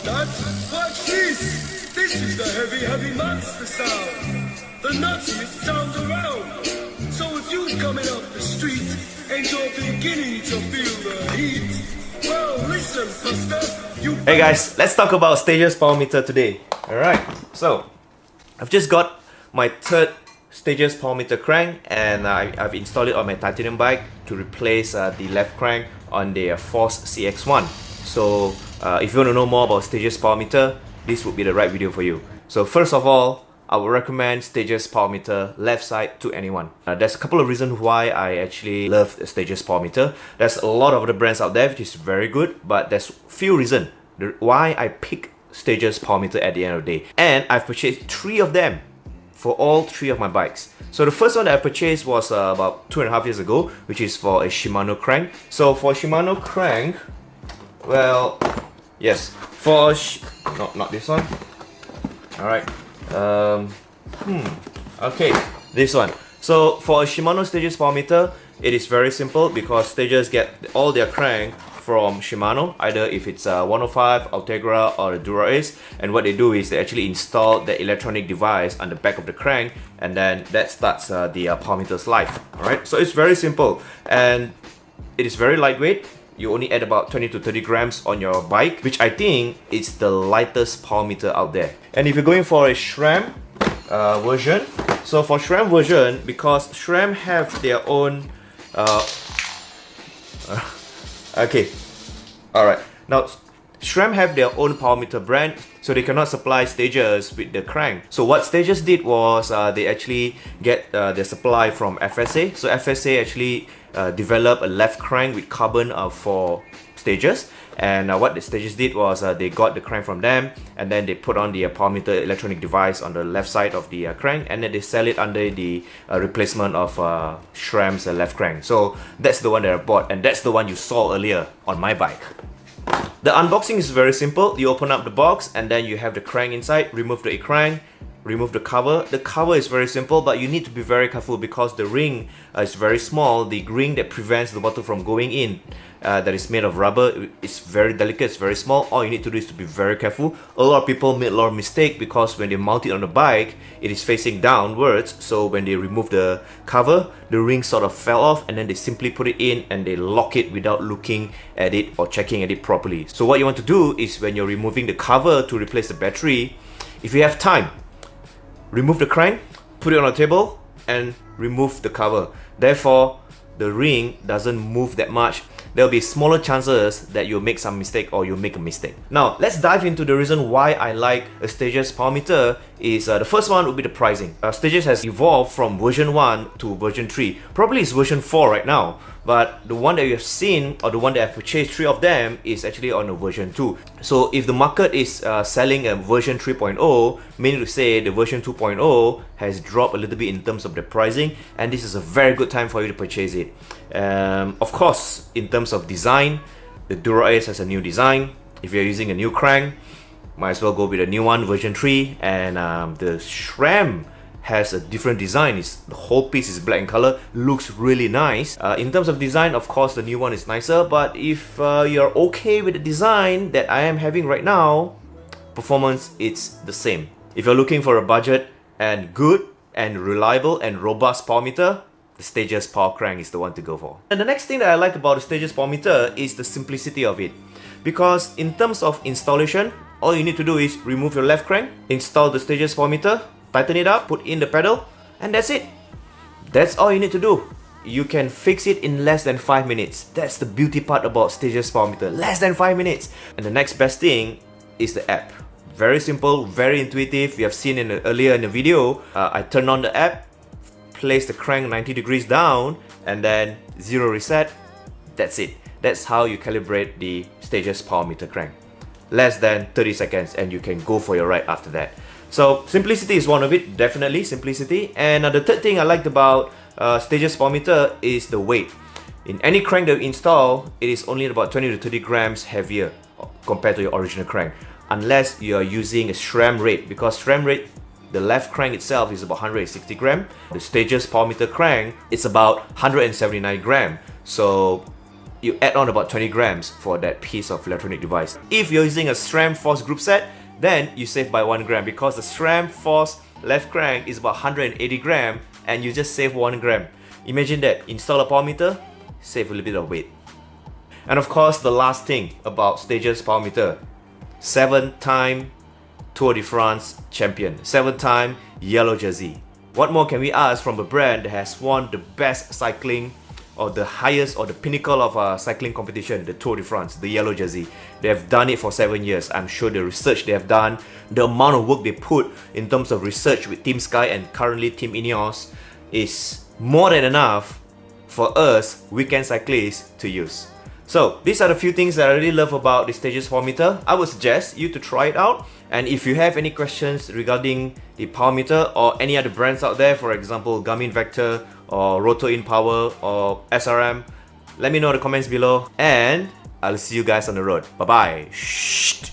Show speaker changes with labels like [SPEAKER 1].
[SPEAKER 1] Dad, watch this! This is the heavy monster sound. The nuttiest sound around. So if you're coming up the street and you're beginning to feel the heat, well, listen, Buster, you...
[SPEAKER 2] Hey guys, let's talk about Stages power meter today. Alright, so I've just got my third Stages power meter crank, and I've installed it on my titanium bike to replace the left crank on the Force CX1. So if you want to know more about Stages power meter, this would be the right video for you. So first of all, I would recommend Stages power meter left side to anyone. There's a couple of reasons why I actually love the Stages power meter. There's a lot of other brands out there which is very good, but there's few reasons why I pick Stages power meter at the end of the day. And I've purchased 3 of them for all 3 of my bikes. So the first one that I purchased was about 2.5 years ago, which is for a Shimano crank. So for Shimano crank, well, yes, for not this one. Alright. Okay, this one. So for a Shimano Stages power meter, it is very simple because Stages get all their crank from Shimano, either if it's 105, Ultegra or the Dura Ace, and what they do is they actually install the electronic device on the back of the crank, and then that starts the power meter's life. Alright, so it's very simple and it is very lightweight. You only add about 20 to 30 grams on your bike, which I think is the lightest power meter out there. And if you're going for a SRAM version, so for SRAM version, because SRAM have their own okay, alright, now SRAM have their own power meter brand, so they cannot supply Stages with the crank. So what Stages did was they actually get their supply from FSA. So FSA actually developed a left crank with carbon for Stages, and what the Stages did was they got the crank from them, and then they put on the power meter electronic device on the left side of the crank, and then they sell it under the replacement of SRAM's left crank. So that's the one that I bought, and that's the one you saw earlier on my bike. The unboxing is very simple. You open up the box and then you have the crank inside. Remove the crank, remove the cover. The cover is very simple, but you need to be very careful because the ring is very small. The ring that prevents the water from going in, that is made of rubber, it's very delicate, it's very small. All you need to do is to be very careful. A lot of people make a lot of mistake because when they mount it on the bike, it is facing downwards. So when they remove the cover, the ring sort of fell off, and then they simply put it in and they lock it without looking at it or checking at it properly. So what you want to do is when you're removing the cover to replace the battery, if you have time, remove the crank, put it on a table, and remove the cover. Therefore, the ring doesn't move that much. There will be smaller chances that you'll make some mistake or you'll make a mistake. Now, let's dive into the reason why I like a Stages power meter. Is the first one would be the pricing. Stages has evolved from version 1 to version 3. Probably it's version 4 right now, but the one that you have seen, or the one that I've purchased 3 of them, is actually on a version 2. So if the market is selling a version 3.0, meaning to say the version 2.0 has dropped a little bit in terms of the pricing, and this is a very good time for you to purchase it. Of course, in terms of design, the Dura Ace has a new design. If you're using a new crank, might as well go with a new one, version 3. And the SRAM has a different design. The whole piece is black in color, looks really nice. In terms of design, of course, the new one is nicer, but if you're okay with the design that I am having right now, performance, it's the same. If you're looking for a budget and good and reliable and robust power meter, the Stages power crank is the one to go for. And the next thing that I like about the Stages power meter is the simplicity of it. Because in terms of installation, all you need to do is remove your left crank, install the Stages power meter, tighten it up, put in the pedal, and that's it. That's all you need to do. You can fix it in less than 5 minutes. That's the beauty part about Stages power meter. Less than 5 minutes. And the next best thing is the app. Very simple, very intuitive. You have seen earlier in the video, I turned on the app, place the crank 90 degrees down, and then 0 reset. That's it. That's how you calibrate the Stages power meter crank. Less than 30 seconds and you can go for your ride after that. So simplicity is one of it, definitely simplicity. And the third thing I liked about Stages power meter is the weight. In any crank that you install, it is only about 20 to 30 grams heavier compared to your original crank, unless you are using a SRAM rate, because SRAM rate, the left crank itself is about 160 gram. The Stages power meter crank is about 179 gram. So you add on about 20 grams for that piece of electronic device. If you're using a SRAM Force group set, then you save by 1 gram because the SRAM Force left crank is about 180 gram and you just save 1 gram. Imagine that, install a power meter, save a little bit of weight. And of course, the last thing about Stages power meter, 7-time Tour de France champion, 7-time yellow jersey. What more can we ask from a brand that has won the best cycling or the highest or the pinnacle of cycling competition, the Tour de France, the yellow jersey. They have done it for 7 years. I'm sure the research they have done, the amount of work they put in terms of research with Team Sky and currently Team Ineos is more than enough for us weekend cyclists to use. So these are the few things that I really love about the Stages power meter. I would suggest you to try it out. And if you have any questions regarding the power meter or any other brands out there, for example Garmin Vector or Roto In Power or SRAM, let me know in the comments below and I'll see you guys on the road. Bye bye. Shh.